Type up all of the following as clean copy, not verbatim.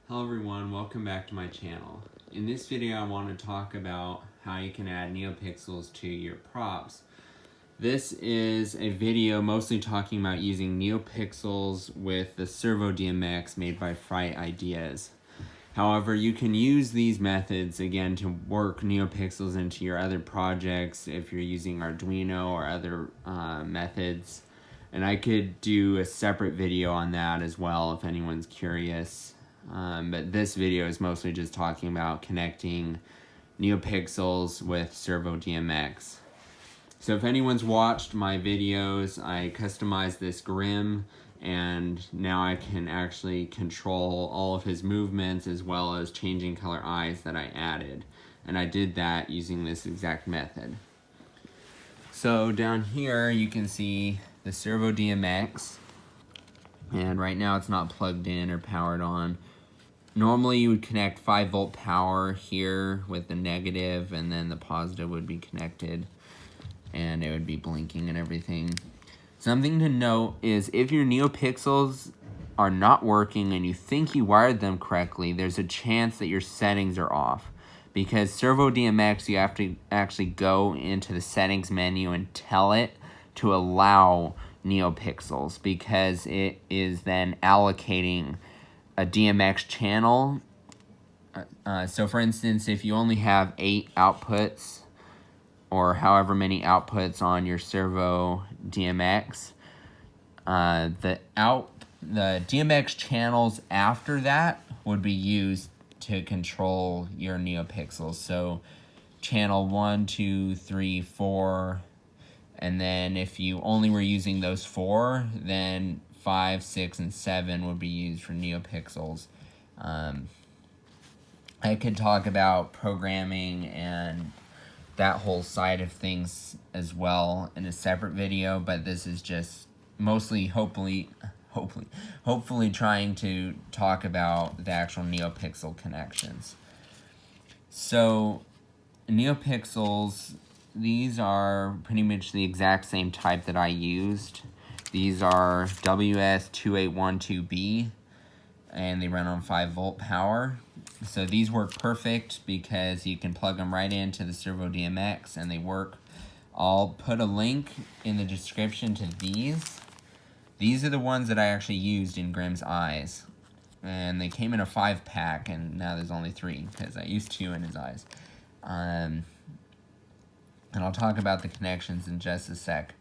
Hello everyone, welcome back to my channel. In this video I want to talk about how you can add neopixels to your props. This is a video mostly talking about using neopixels with the Servo DMX made by Fright Ideas. However, you can use these methods again to work neopixels into your other projects if you're using Arduino or other methods. And I could do a separate video on that as well if anyone's curious. But this video is mostly just talking about connecting neopixels with Servo DMX. So if anyone's watched my videos, I customized this Grim, and now I can actually control all of his movements as well as changing color eyes that I added. And I did that using this exact method. So down here you can see the Servo DMX, and right now it's not plugged in or powered on. Normally you would connect 5-volt power here with the negative, and then the positive would be connected and it would be blinking and everything. Something to note is if your neopixels are not working and you think you wired them correctly, there's a chance that your settings are off. Because Servo DMX, you have to actually go into the settings menu and tell it to allow neopixels, because it is then allocating a DMX channel. So for instance, if you only have 8 outputs or however many outputs on your Servo DMX, the DMX channels after that would be used to control your neopixels. So channel 1, 2, 3, 4, and then if you only were using those 4, then 5, 6, and 7 would be used for neopixels. I could talk about programming and that whole side of things as well in a separate video, but this is just mostly hopefully trying to talk about the actual neopixel connections. So neopixels, these are pretty much the exact same type that I used. These are WS2812B, and they run on 5-volt power. So these work perfect because you can plug them right into the Servo DMX and they work. I'll put a link in the description to these. These are the ones that I actually used in Grimm's eyes. And they came in a 5-pack, and now there's only 3 because I used 2 in his eyes. And I'll talk about the connections in just a sec.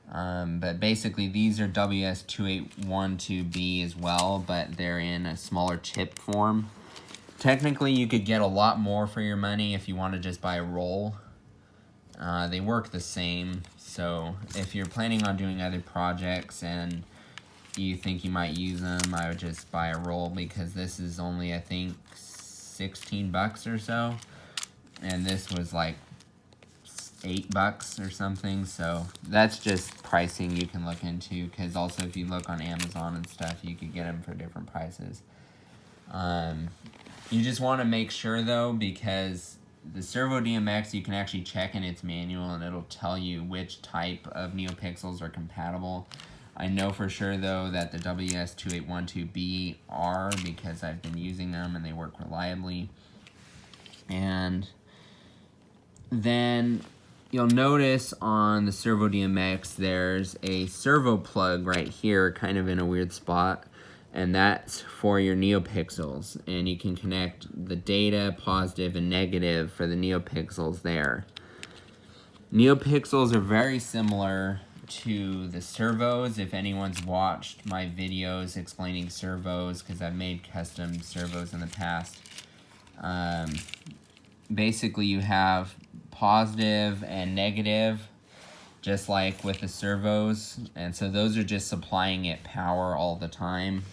But basically these are WS2812B as well, but they're in a smaller chip form. Technically you could get a lot more for your money if you want to just buy a roll. They work the same, so if you're planning on doing other projects and you think you might use them, I would just buy a roll, because this is only, I think, 16 bucks or so, and this was like $8 or something. So that's just pricing you can look into, because also if you look on Amazon and stuff, you could get them for different prices. You just want to make sure though, because the Servo DMX, you can actually check in its manual and it'll tell you which type of neopixels are compatible. I know for sure though that the WS2812B are, because I've been using them and they work reliably. And then you'll notice on the Servo DMX there's a servo plug right here, kind of in a weird spot, and that's for your neopixels, and you can connect the data, positive and negative, for the neopixels there. Neopixels are very similar to the servos, if anyone's watched my videos explaining servos, because I've made custom servos in the past. Basically you have positive and negative, just like with the servos, and so those are just supplying it power all the time.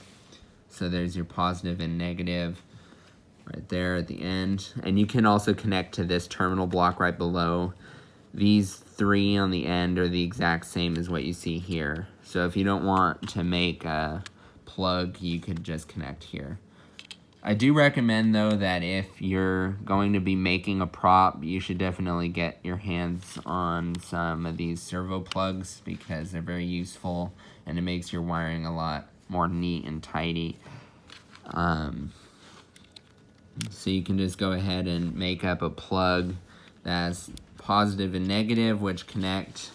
So there's your positive and negative right there at the end, and you can also connect to this terminal block right below. These 3 on the end are the exact same as what you see here, so if you don't want to make a plug, you could just connect here. I do recommend though that if you're going to be making a prop, you should definitely get your hands on some of these servo plugs, because they're very useful and it makes your wiring a lot more neat and tidy. So you can just go ahead and make up a plug that's positive and negative, which connect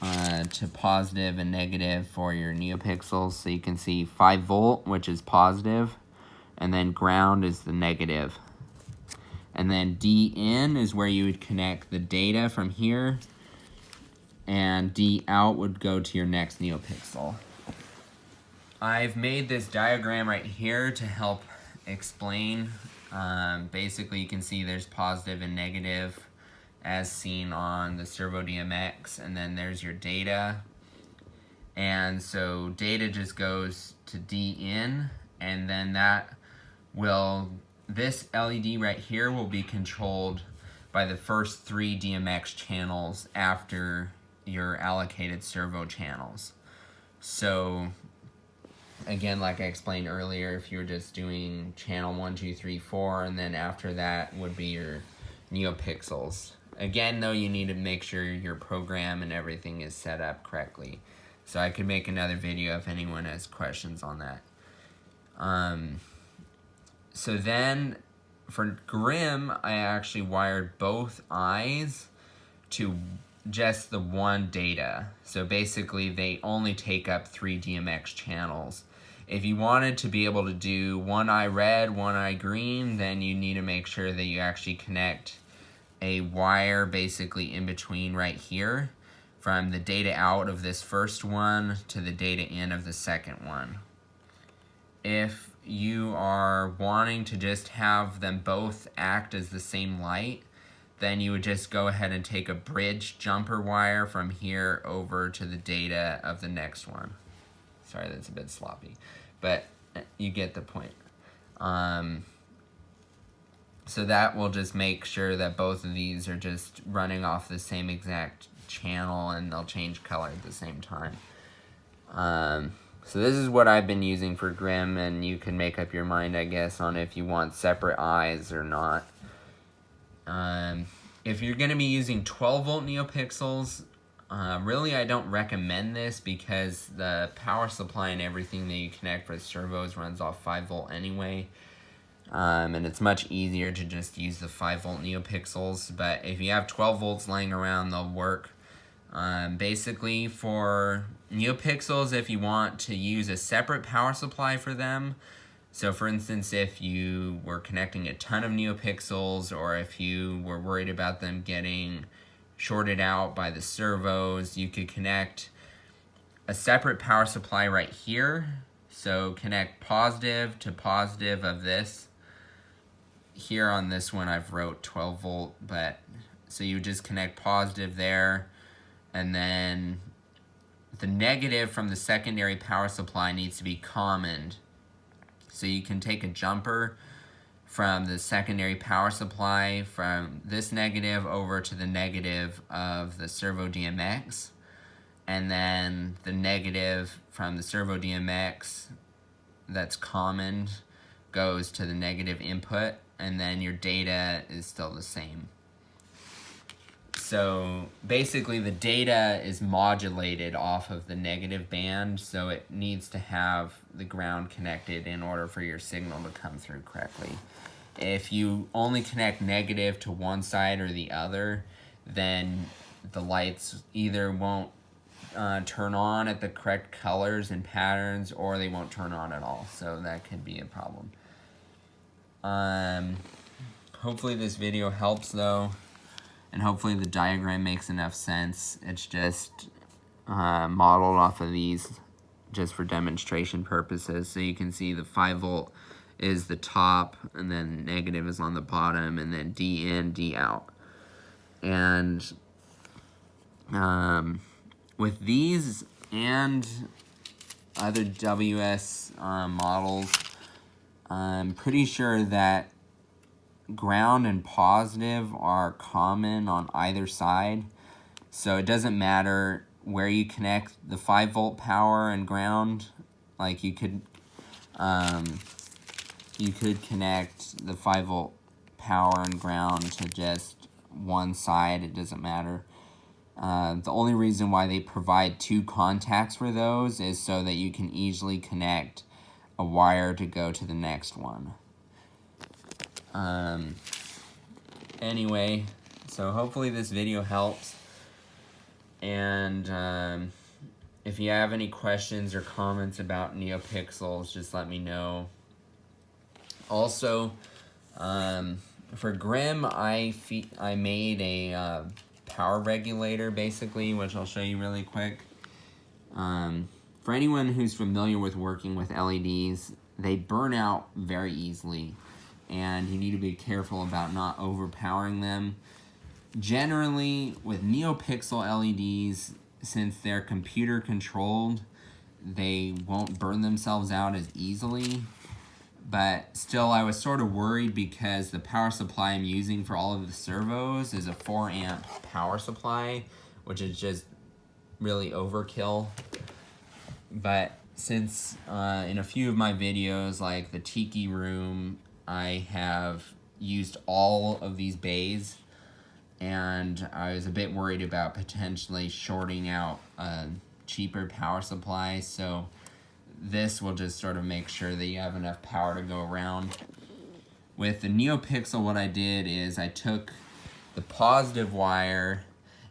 to positive and negative for your neopixels. So you can see 5 volt, which is positive, and then ground is the negative. And then D in is where you would connect the data from here, and D out would go to your next neopixel. I've made this diagram right here to help explain. Basically, you can see there's positive and negative as seen on the Servo DMX, and then there's your data. And so data just goes to D in, and then this LED right here will be controlled by the first 3 DMX channels after your allocated servo channels. So again, like I explained earlier, if you're just doing channel 1, 2, 3, 4, and then after that would be your neopixels. Again, though, you need to make sure your program and everything is set up correctly. So I could make another video if anyone has questions on that. So then for Grim, I actually wired both eyes to just the one data. So basically they only take up 3 DMX channels. If you wanted to be able to do one eye red, one eye green, then you need to make sure that you actually connect a wire basically in between right here from the data out of this first one to the data in of the second one. If you are wanting to just have them both act as the same light, then you would just go ahead and take a bridge jumper wire from here over to the data of the next one. Sorry, that's a bit sloppy, but you get the point. So that will just make sure that both of these are just running off the same exact channel, and they'll change color at the same time. So this is what I've been using for Grim, and you can make up your mind, I guess, on if you want separate eyes or not. If you're going to be using 12 volt neopixels, really I don't recommend this because the power supply and everything that you connect for the servos runs off 5 volt anyway. And it's much easier to just use the 5 volt neopixels, but if you have 12 volts laying around, they'll work. Basically for neopixels, if you want to use a separate power supply for them, so for instance, if you were connecting a ton of neopixels, or if you were worried about them getting shorted out by the servos, you could connect a separate power supply right here. So connect positive to positive of this. Here on this one I've wrote 12 volt, but so you just connect positive there, and then the negative from the secondary power supply needs to be commoned. So you can take a jumper from the secondary power supply from this negative over to the negative of the Servo DMX, and then the negative from the Servo DMX that's commoned goes to the negative input, and then your data is still the same. So basically the data is modulated off of the negative band, so it needs to have the ground connected in order for your signal to come through correctly. If you only connect negative to one side or the other, then the lights either won't turn on at the correct colors and patterns, or they won't turn on at all, so that could be a problem. Hopefully this video helps though, and hopefully the diagram makes enough sense. It's just modeled off of these just for demonstration purposes. So you can see the 5 volt is the top, and then negative is on the bottom, and then D in, D out. And with these and other WS models, I'm pretty sure that ground and positive are common on either side, so it doesn't matter where you connect the 5 volt power and ground. Like you could connect the 5 volt power and ground to just one side, it doesn't matter. The only reason why they provide 2 contacts for those is so that you can easily connect a wire to go to the next one. Anyway, so hopefully this video helps. And if you have any questions or comments about Neopixels, just let me know. Also, for Grim, I made a power regulator, basically, which I'll show you really quick. For anyone who's familiar with working with LEDs, they burn out very easily, and you need to be careful about not overpowering them. Generally, with NeoPixel LEDs, since they're computer controlled, they won't burn themselves out as easily. But still, I was sort of worried because the power supply I'm using for all of the servos is a 4 amp power supply, which is just really overkill. But since in a few of my videos, like the Tiki Room, I have used all of these bays, and I was a bit worried about potentially shorting out a cheaper power supply, so this will just sort of make sure that you have enough power to go around. With the Neopixel, what I did is I took the positive wire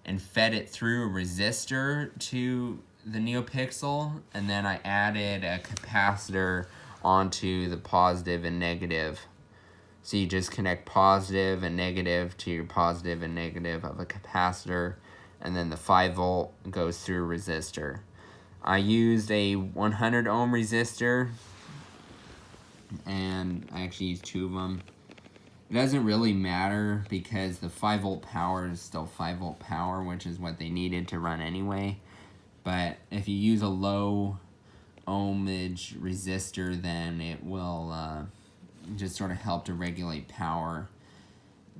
and fed it through a resistor to the Neopixel, and then I added a capacitor onto the positive and negative. So you just connect positive and negative to your positive and negative of a capacitor, and then the 5 volt goes through a resistor. I used a 100 ohm resistor, and I actually used 2 of them. It doesn't really matter because the 5 volt power is still 5 volt power, which is what they needed to run anyway. But if you use a low ohmage resistor, then it will just sort of help to regulate power.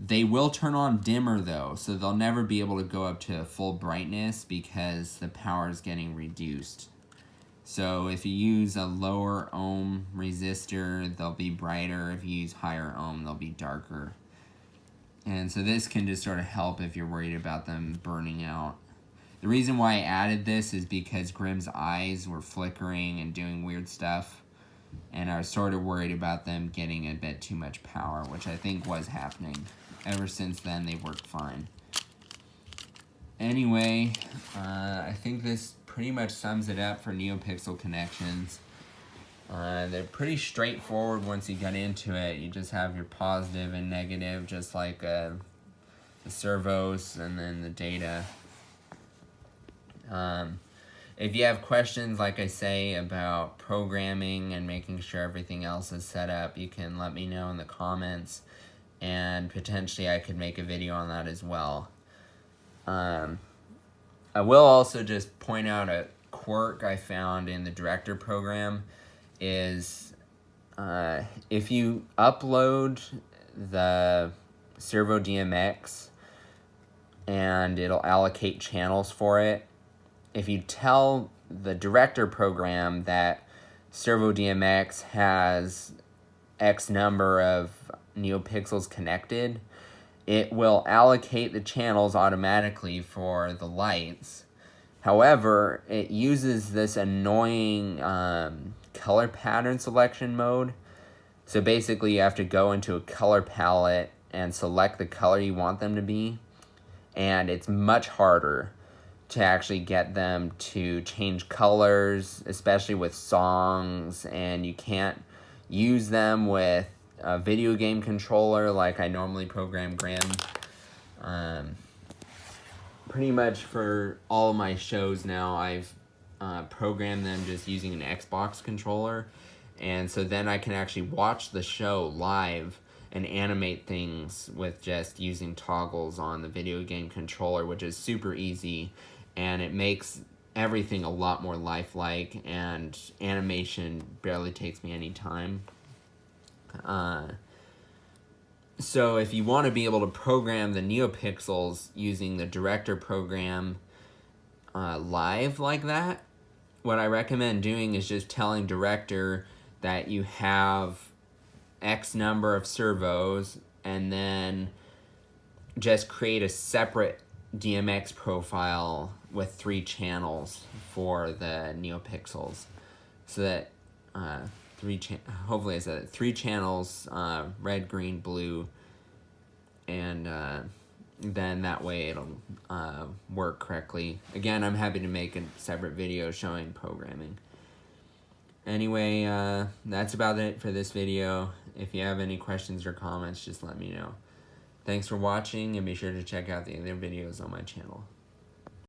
They will turn on dimmer though, so they'll never be able to go up to full brightness because the power is getting reduced. So if you use a lower ohm resistor, they'll be brighter. If you use higher ohm, they'll be darker. And so this can just sort of help if you're worried about them burning out. The reason why I added this is because Grim's eyes were flickering and doing weird stuff, and I was sort of worried about them getting a bit too much power, which I think was happening. Ever since then, they've worked fine. Anyway, I think this pretty much sums it up for Neopixel connections. They're pretty straightforward once you get into it. You just have your positive and negative, just like the servos and then the data. If you have questions, like I say, about programming and making sure everything else is set up, you can let me know in the comments, and potentially I could make a video on that as well. I will also just point out a quirk I found in the Director program is if you upload the Servo DMX and it'll allocate channels for it, if you tell the Director program that Servo DMX has X number of Neopixels connected, it will allocate the channels automatically for the lights. However, it uses this annoying color pattern selection mode. So basically you have to go into a color palette and select the color you want them to be, and it's much harder to actually get them to change colors, especially with songs, and you can't use them with a video game controller like I normally program Grim. Pretty much for all of my shows now, I've programmed them just using an Xbox controller, and so then I can actually watch the show live and animate things with just using toggles on the video game controller, which is super easy, and it makes everything a lot more lifelike, and animation barely takes me any time. So if you want to be able to program the Neopixels using the Director program live like that, what I recommend doing is just telling Director that you have X number of servos, and then just create a separate DMX profile with 3 channels for the Neopixels, so that hopefully I said it, 3 channels, red, green, blue, and then that way it'll work correctly. Again, I'm happy to make a separate video showing programming. Anyway, that's about it for this video. If you have any questions or comments, just let me know. Thanks for watching, and be sure to check out the other videos on my channel.